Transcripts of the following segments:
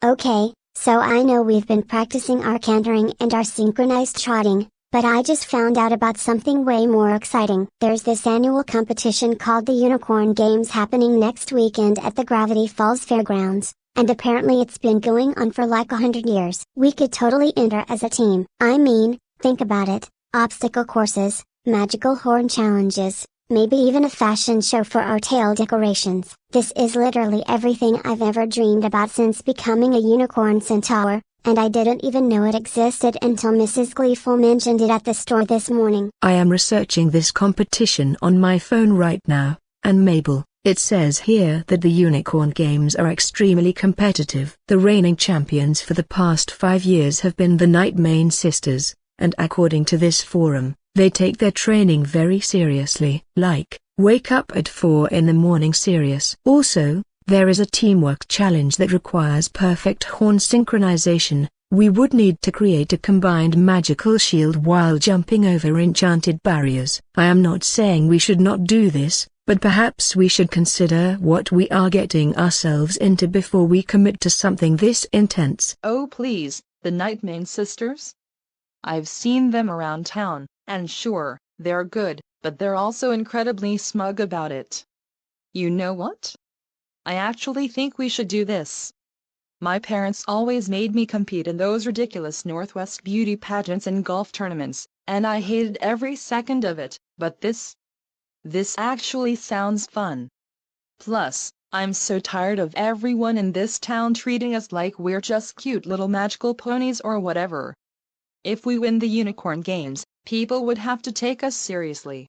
Okay, so I know we've been practicing our cantering and our synchronized trotting, but I just found out about something way more exciting. There's this annual competition called the Unicorn Games happening next weekend at the Gravity Falls Fairgrounds, and apparently it's been going on for like 100 years. We could totally enter as a team. I mean, think about it, obstacle courses, magical horn challenges, maybe even a fashion show for our tail decorations. This is literally everything I've ever dreamed about since becoming a unicorn centaur, and I didn't even know it existed until Mrs. Gleeful mentioned it at the store this morning. I am researching this competition on my phone right now, and Mabel, it says here that the Unicorn Games are extremely competitive. The reigning champions for the past 5 years have been the Nightmane sisters, and according to this forum, they take their training very seriously. Like, wake up at 4 in the morning serious. Also, there is a teamwork challenge that requires perfect horn synchronization. We would need to create a combined magical shield while jumping over enchanted barriers. I am not saying we should not do this, but perhaps we should consider what we are getting ourselves into before we commit to something this intense. Oh please, the Nightmane sisters? I've seen them around town, and sure, they're good, but they're also incredibly smug about it. You know what? I actually think we should do this. My parents always made me compete in those ridiculous Northwest beauty pageants and golf tournaments, and I hated every second of it, but this actually sounds fun. Plus, I'm so tired of everyone in this town treating us like we're just cute little magical ponies or whatever. If we win the Unicorn Games, people would have to take us seriously.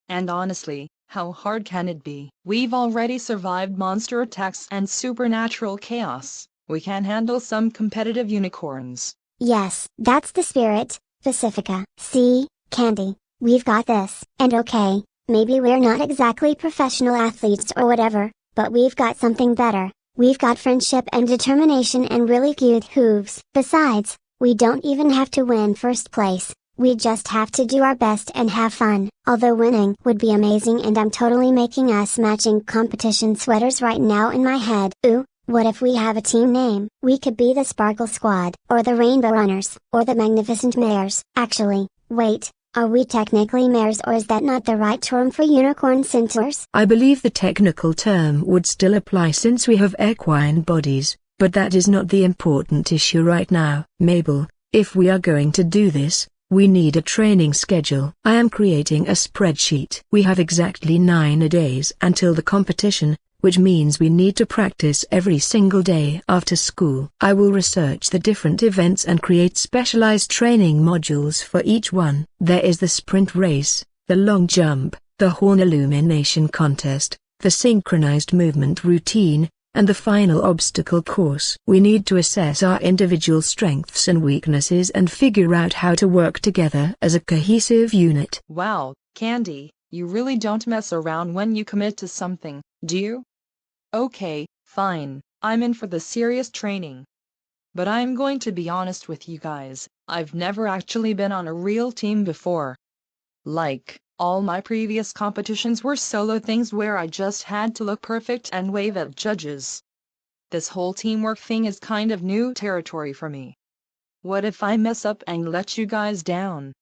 And honestly, how hard can it be? We've already survived monster attacks and supernatural chaos. We can handle some competitive unicorns. Yes, that's the spirit, Pacifica. See, Candy, we've got this. And okay, maybe we're not exactly professional athletes or whatever, but we've got something better. We've got friendship and determination and really cute hooves. Besides, we don't even have to win first place. We just have to do our best and have fun. Although winning would be amazing, and I'm totally making us matching competition sweaters right now in my head. Ooh, what if we have a team name? We could be the Sparkle Squad, or the Rainbow Runners, or the Magnificent Mares. Actually, wait, are we technically mares, or is that not the right term for unicorn centaurs? I believe the technical term would still apply since we have equine bodies, but that is not the important issue right now. Mabel, if we are going to do this, we need a training schedule. I am creating a spreadsheet. We have exactly 9 days until the competition, which means we need to practice every single day after school. I will research the different events and create specialized training modules for each one. There is the sprint race, the long jump, the horn illumination contest, the synchronized movement routine, and the final obstacle course. We need to assess our individual strengths and weaknesses and figure out how to work together as a cohesive unit. Wow, Candy, you really don't mess around when you commit to something, do you? Okay, fine, I'm in for the serious training. But I'm going to be honest with you guys, I've never actually been on a real team before. Like, all my previous competitions were solo things where I just had to look perfect and wave at judges. This whole teamwork thing is kind of new territory for me. What if I mess up and let you guys down?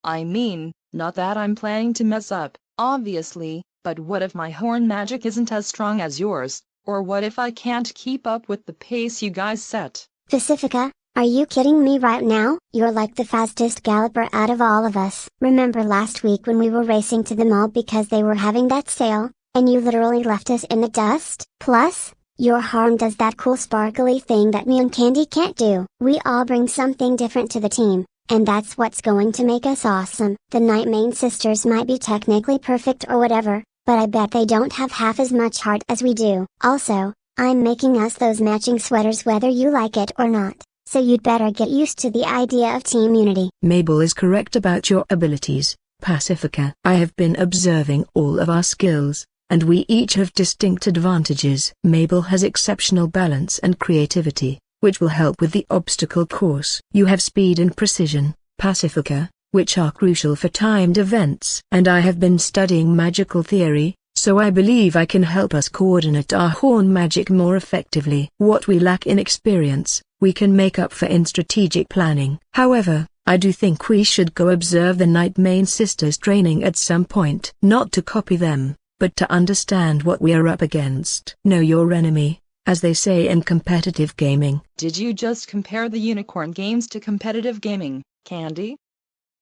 I mean, not that I'm planning to mess up, obviously, but what if my horn magic isn't as strong as yours, or what if I can't keep up with the pace you guys set? Pacifica, are you kidding me right now? You're like the fastest galloper out of all of us. Remember last week when we were racing to the mall because they were having that sale, and you literally left us in the dust? Plus, your horn does that cool sparkly thing that me and Candy can't do. We all bring something different to the team, and that's what's going to make us awesome. The Nightmane sisters might be technically perfect or whatever, but I bet they don't have half as much heart as we do. Also, I'm making us those matching sweaters whether you like it or not. So you'd better get used to the idea of team unity. Mabel is correct about your abilities, Pacifica. I have been observing all of our skills, and we each have distinct advantages. Mabel has exceptional balance and creativity, which will help with the obstacle course. You have speed and precision, Pacifica, which are crucial for timed events. And I have been studying magical theory, so I believe I can help us coordinate our horn magic more effectively. What we lack in experience, we can make up for in strategic planning. However, I do think we should go observe the Nightmane sisters training at some point. Not to copy them, but to understand what we are up against. Know your enemy, as they say in competitive gaming. Did you just compare the unicorn games to competitive gaming, Candy?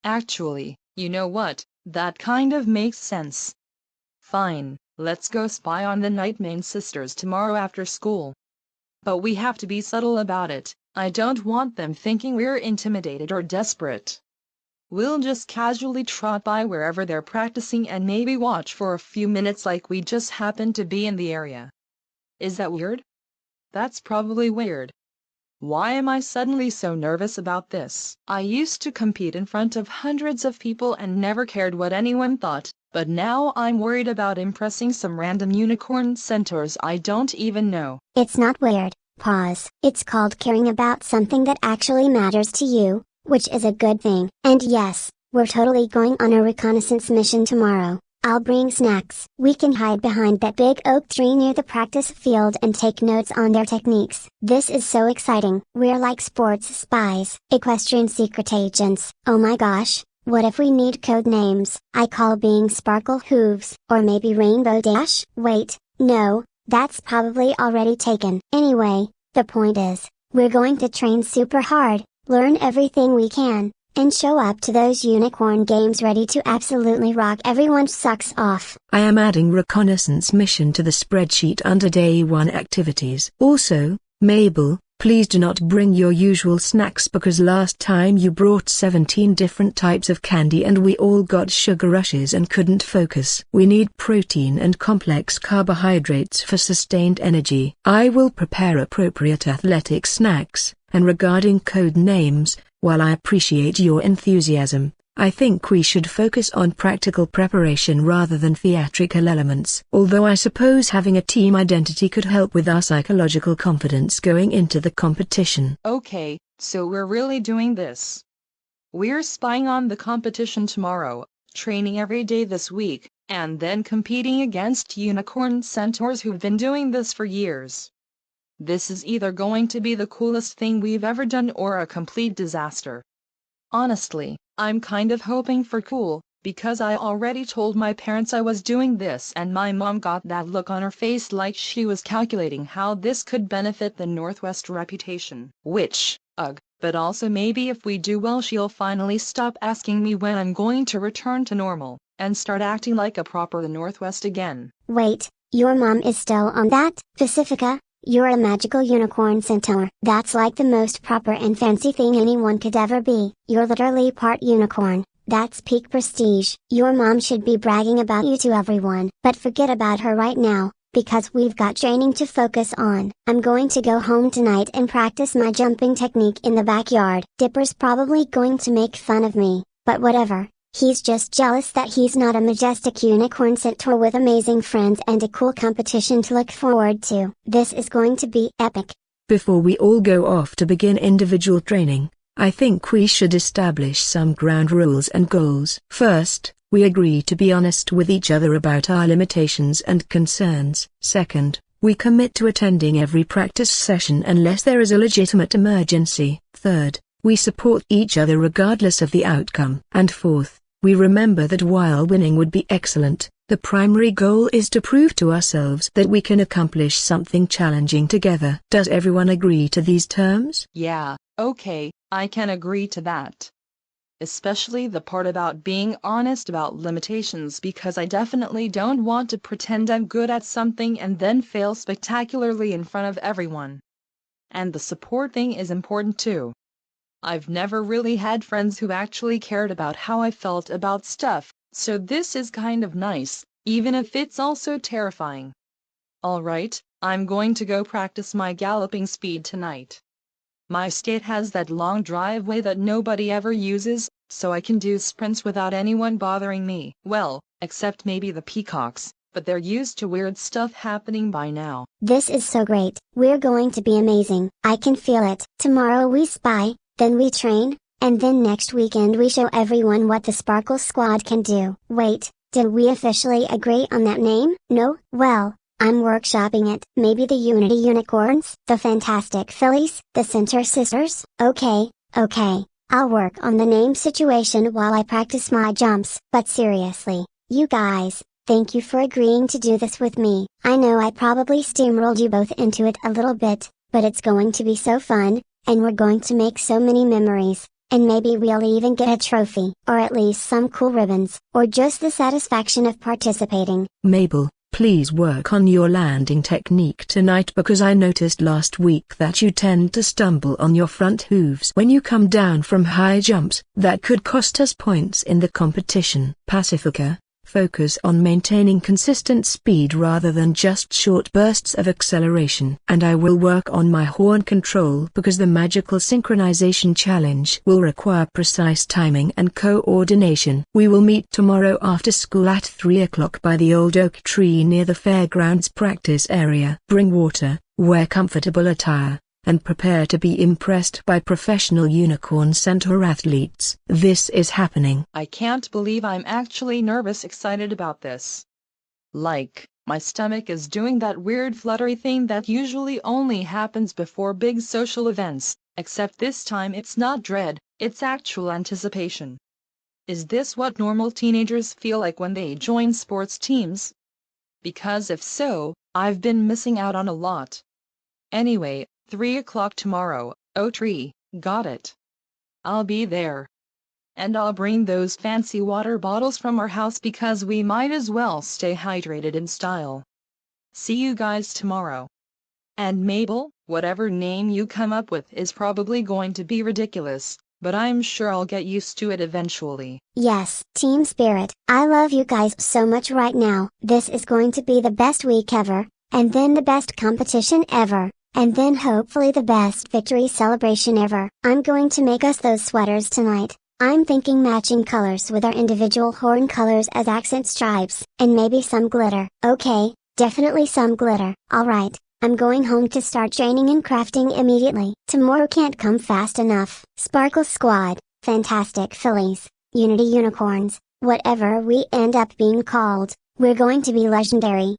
Actually, you know what, that kind of makes sense. Fine, let's go spy on the Nightmane sisters tomorrow after school. But we have to be subtle about it. I don't want them thinking we're intimidated or desperate. We'll just casually trot by wherever they're practicing and maybe watch for a few minutes like we just happened to be in the area. Is that weird? That's probably weird. Why am I suddenly so nervous about this? I used to compete in front of hundreds of people and never cared what anyone thought, but now I'm worried about impressing some random unicorn centaurs I don't even know. It's not weird. Pause. It's called caring about something that actually matters to you, which is a good thing. And yes, we're totally going on a reconnaissance mission tomorrow. I'll bring snacks. We can hide behind that big oak tree near the practice field and take notes on their techniques. This is so exciting. We're like sports spies, equestrian secret agents. Oh my gosh, what if we need code names? I call being Sparkle Hooves, or maybe Rainbow Dash? Wait, no, that's probably already taken. Anyway, the point is, we're going to train super hard, learn everything we can, and show up to those unicorn games ready to absolutely rock everyone's socks off. I am adding reconnaissance mission to the spreadsheet under Day 1 activities. Also, Mabel, please do not bring your usual snacks because last time you brought 17 different types of candy and we all got sugar rushes and couldn't focus. We need protein and complex carbohydrates for sustained energy. I will prepare appropriate athletic snacks, and regarding code names, while I appreciate your enthusiasm, I think we should focus on practical preparation rather than theatrical elements. Although I suppose having a team identity could help with our psychological confidence going into the competition. Okay, so we're really doing this. We're spying on the competition tomorrow, training every day this week, and then competing against unicorn centaurs who've been doing this for years. This is either going to be the coolest thing we've ever done or a complete disaster. Honestly, I'm kind of hoping for cool, because I already told my parents I was doing this and my mom got that look on her face like she was calculating how this could benefit the Northwest reputation. Which, ugh, but also maybe if we do well she'll finally stop asking me when I'm going to return to normal, and start acting like a proper Northwest again. Wait, your mom is still on that? Pacifica, you're a magical unicorn centaur. That's like the most proper and fancy thing anyone could ever be. You're literally part unicorn. That's peak prestige. Your mom should be bragging about you to everyone. But forget about her right now, because we've got training to focus on. I'm going to go home tonight and practice my jumping technique in the backyard. Dipper's probably going to make fun of me, but whatever. He's just jealous that he's not a majestic unicorn centaur with amazing friends and a cool competition to look forward to. This is going to be epic. Before we all go off to begin individual training, I think we should establish some ground rules and goals. First, we agree to be honest with each other about our limitations and concerns. Second, we commit to attending every practice session unless there is a legitimate emergency. Third, we support each other regardless of the outcome. And fourth, we remember that while winning would be excellent, the primary goal is to prove to ourselves that we can accomplish something challenging together. Does everyone agree to these terms? Yeah, okay, I can agree to that. Especially the part about being honest about limitations, because I definitely don't want to pretend I'm good at something and then fail spectacularly in front of everyone. And the support thing is important too. I've never really had friends who actually cared about how I felt about stuff, so this is kind of nice, even if it's also terrifying. Alright, I'm going to go practice my galloping speed tonight. My state has that long driveway that nobody ever uses, so I can do sprints without anyone bothering me. Well, except maybe the peacocks, but they're used to weird stuff happening by now. This is so great. We're going to be amazing. I can feel it. Tomorrow we spy, then we train, and then next weekend we show everyone what the Sparkle Squad can do. Wait, Did we officially agree on that name? No? Well, I'm workshopping it. Maybe the Unity Unicorns? The Fantastic Fillies? The Center Sisters? Okay, okay. I'll work on the name situation while I practice my jumps. But seriously, you guys, thank you for agreeing to do this with me. I know I probably steamrolled you both into it a little bit, but it's going to be so fun, and we're going to make so many memories. And maybe we'll even get a trophy, or at least some cool ribbons, or just the satisfaction of participating. Mabel, please work on your landing technique tonight because I noticed last week that you tend to stumble on your front hooves when you come down from high jumps. That could cost us points in the competition. Pacifica, focus on maintaining consistent speed rather than just short bursts of acceleration. And I will work on my horn control because the magical synchronization challenge will require precise timing and coordination. We will meet tomorrow after school at 3 o'clock by the old oak tree near the fairgrounds practice area. Bring water, wear comfortable attire, and prepare to be impressed by professional Unicorn Center athletes. This is happening. I can't believe I'm actually excited about this. Like, my stomach is doing that weird fluttery thing that usually only happens before big social events, except this time it's not dread, it's actual anticipation. Is this what normal teenagers feel like when they join sports teams? Because if so, I've been missing out on a lot. Anyway, 3 o'clock tomorrow, Oak Tree, got it. I'll be there. And I'll bring those fancy water bottles from our house because we might as well stay hydrated in style. See you guys tomorrow. And Mabel, whatever name you come up with is probably going to be ridiculous, but I'm sure I'll get used to it eventually. Yes, Team Spirit, I love you guys so much right now. This is going to be the best week ever, and then the best competition ever. And then hopefully the best victory celebration ever. I'm going to make us those sweaters tonight. I'm thinking matching colors with our individual horn colors as accent stripes, and maybe some glitter. Okay, definitely some glitter. Alright, I'm going home to start training and crafting immediately. Tomorrow can't come fast enough. Sparkle Squad, Fantastic Fillies, Unity Unicorns, whatever we end up being called, we're going to be legendary.